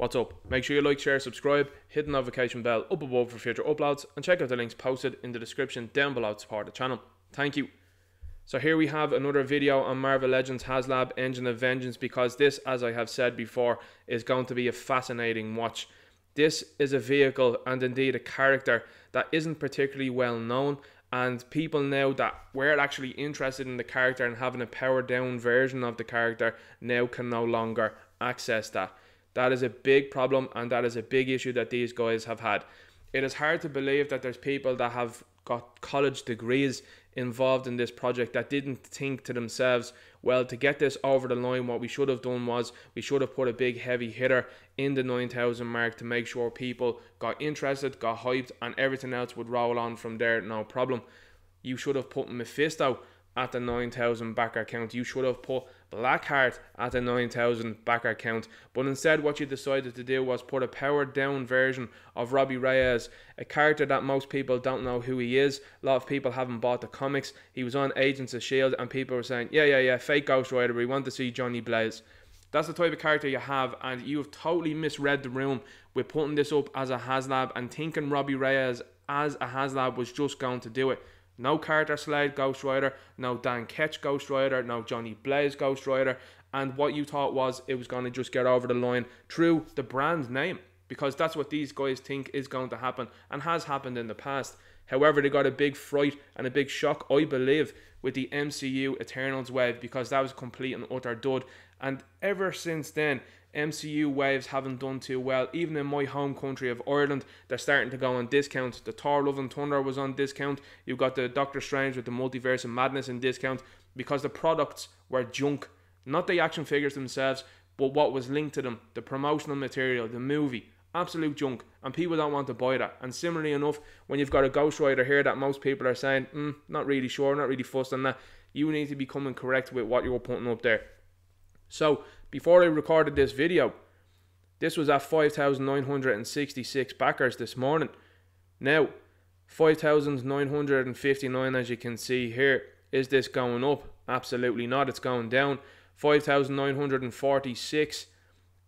what's up. Make sure you like, share, subscribe, hit the notification bell up above for future uploads, and check out the links posted in the description down below to support the channel. Thank you. So here we have another video on Marvel Legends Haslab Engine of Vengeance, because this, as I have said before, is going to be a fascinating watch. This is a vehicle and indeed a character that isn't particularly well known, and people now that were actually interested in the character and having a powered down version of the character now can no longer access that. That is a big problem, and that is a big issue that these guys have had. It is hard to believe that there's people that have got college degrees involved in this project that didn't think to themselves, well, to get this over the line, what we should have done was we should have put a big heavy hitter in the 9,000 mark to make sure people got interested, got hyped, and everything else would roll on from there, no problem. You should have put Mephisto at the 9,000 backer count. You should have put Blackheart at the 9,000 backer count. But instead what you decided to do was put a powered down version of Robbie Reyes, a character that most people don't know who he is. A lot of people haven't bought the comics. He was on Agents of S.H.I.E.L.D. and people were saying, yeah, fake Ghost Rider, we want to see Johnny Blaze. That's the type of character you have, and you have totally misread the room with putting this up as a Haslab and thinking Robbie Reyes as a Haslab was just going to do it. No Carter Slade Ghost Rider, no Dan Ketch Ghost Rider, no Johnny Blaze Ghost Rider, and what you thought was it was going to just get over the line through the brand name, because that's what these guys think is going to happen and has happened in the past. However, they got a big fright and a big shock, I believe, with the MCU Eternals wave, because that was a complete and utter dud, and ever since then MCU waves haven't done too well. Even in my home country of Ireland, they're starting to go on discount. The Thor Love and Thunder was on discount. You've got the Doctor Strange with the Multiverse of Madness in discount, because the products were junk. Not the action figures themselves, but what was linked to them, the promotional material, the movie. Absolute junk, and people don't want to buy that. And similarly enough, when you've got a Ghost Rider here that most people are saying, not really sure, not really fussed on that, you need to be coming correct with what you're putting up there. So before I recorded this video, this was at 5,966 backers this morning. Now 5,959, as you can see here. Is this going up? Absolutely not. It's going down. 5,946,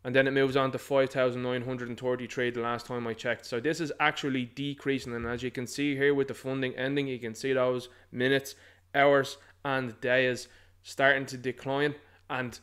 and then it moves on to 5,933 the last time I checked. So this is actually decreasing, and as you can see here with the funding ending, you can see those minutes, hours and days starting to decline, and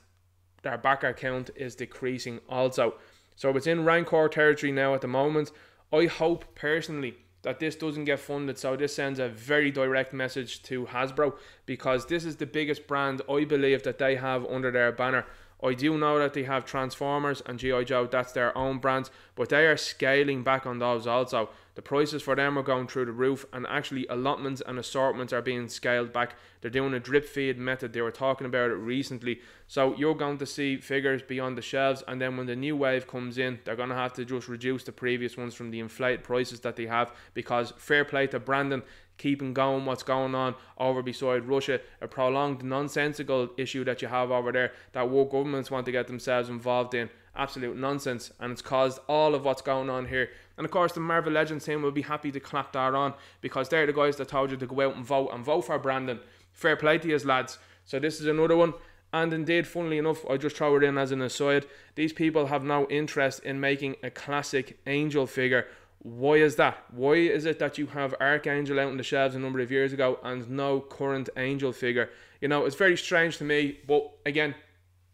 their backer count is decreasing also. So it's in Rancor territory now at the moment. I hope personally that this doesn't get funded, so this sends a very direct message to Hasbro, because this is the biggest brand I believe that they have under their banner. I do know that they have Transformers and G.I. Joe, that's their own brands, but they are scaling back on those also. The prices for them are going through the roof, and actually allotments and assortments are being scaled back. They're doing a drip feed method. They were talking about it recently. So you're going to see figures beyond the shelves, and then when the new wave comes in, they're going to have to just reduce the previous ones from the inflated prices that they have, because fair play to Brandon, keeping going what's going on over beside Russia, a prolonged nonsensical issue that you have over there that world governments want to get themselves involved in. Absolute nonsense, and it's caused all of what's going on here. And of course the Marvel Legends team will be happy to clap that on, because they're the guys that told you to go out and vote for Brandon. Fair play to you lads. So this is another one. And indeed, funnily enough, I just throw it in as an aside, these people have no interest in making a classic Angel figure. Why is that? Why is it that you have Archangel out on the shelves a number of years ago and no current Angel figure? You know, it's very strange to me, but again,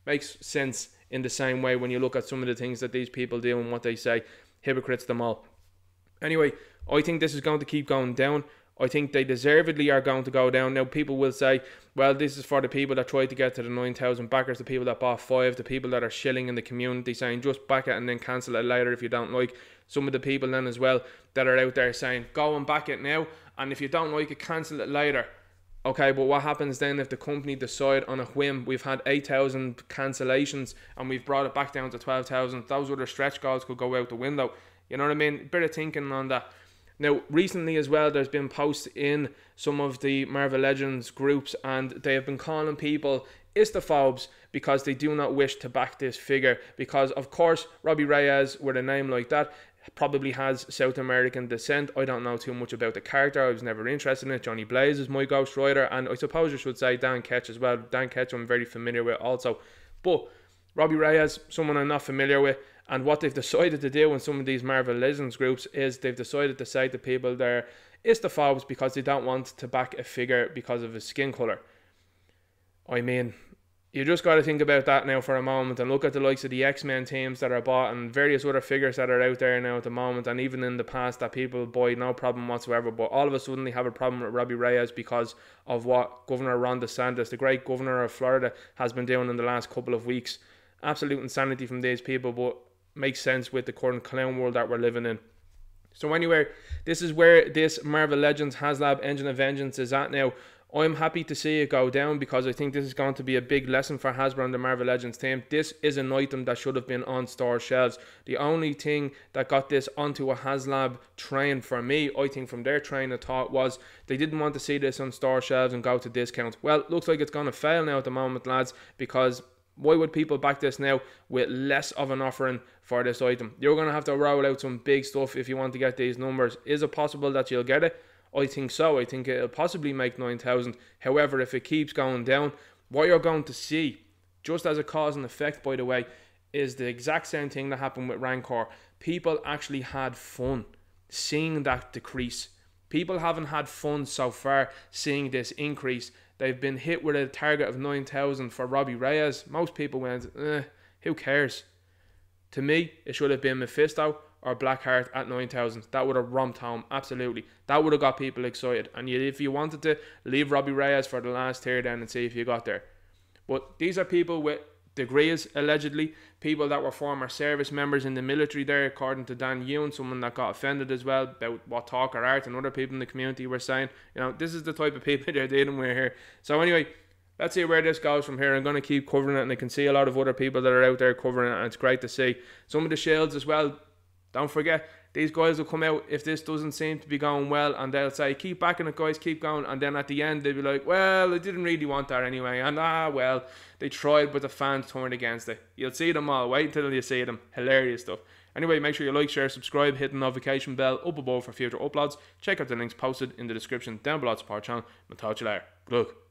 makes sense in the same way when you look at some of the things that these people do and what they say. Hypocrites them all. Anyway, I think this is going to keep going down. I think they deservedly are going to go down. Now people will say, well, this is for the people that tried to get to the 9,000 backers, the people that bought 5, the people that are shilling in the community saying just back it and then cancel it later if you don't like. Some of the people then as well that are out there saying go and back it now, and if you don't like it, cancel it later. Okay, but what happens then if the company decide on a whim? We've had 8,000 cancellations and we've brought it back down to 12,000. Those other stretch goals could go out the window. You know what I mean? Bit of thinking on that. Now, recently as well, there's been posts in some of the Marvel Legends groups, and they have been calling people istophobes because they do not wish to back this figure. Because, of course, Robbie Reyes, with a name like that, probably has South American descent. I don't know too much about the character. I was never interested in it. Johnny Blaze is my Ghost Rider, and I suppose I should say Dan Ketch as well. Dan Ketch I'm very familiar with also. But Robbie Reyes, someone I'm not familiar with, And what they've decided to do in some of these Marvel Legends groups is they've decided to say to people there, it's the phobes because they don't want to back a figure because of his skin colour. I mean, you just got to think about that now for a moment and look at the likes of the X-Men teams that are bought and various other figures that are out there now at the moment, and even in the past that people buy no problem whatsoever, but all of a sudden they have a problem with Robbie Reyes because of what Governor Ron DeSantis, the great governor of Florida, has been doing in the last couple of weeks. Absolute insanity from these people, but makes sense with the current clown world that we're living in. So anyway, this is where this Marvel Legends Haslab Engine of Vengeance is at now. I'm happy to see it go down because I think this is going to be a big lesson for Hasbro and the Marvel Legends team. This is an item that should have been on store shelves. The only thing that got this onto a Haslab train for me, I think from their train of thought, was they didn't want to see this on store shelves and go to discount. Well, looks like it's going to fail now at the moment, lads, because why would people back this now with less of an offering for this item? You're going to have to roll out some big stuff if you want to get these numbers. Is it possible that you'll get it? I think so. I think it'll possibly make 9,000. However, if it keeps going down, what you're going to see, just as a cause and effect, by the way, is the exact same thing that happened with Rancor. People actually had fun seeing that decrease. People haven't had fun so far seeing this increase. They've been hit with a target of 9,000 for Robbie Reyes. Most people went, who cares? To me, it should have been Mephisto or Blackheart at 9,000. That would have romped home, absolutely. That would have got people excited. And if you wanted to, leave Robbie Reyes for the last tier down and see if you got there. But these are people with degrees, allegedly. People that were former service members in the military there, according to Dan Yoon, someone that got offended as well about what Talker Art and other people in the community were saying. You know, this is the type of people they're dealing with here. So anyway, let's see where this goes from here. I'm going to keep covering it, and I can see a lot of other people that are out there covering it, and it's great to see. Some of the shields as well. Don't forget, these guys will come out if this doesn't seem to be going well, and they'll say, keep backing it, guys, keep going. And then at the end, they'll be like, well, I didn't really want that anyway. And well, they tried, but the fans turned against it. You'll see them all. Wait until you see them. Hilarious stuff. Anyway, make sure you like, share, subscribe, hit the notification bell up above for future uploads. Check out the links posted in the description down below to support channel. I'll talk to you later. Good luck.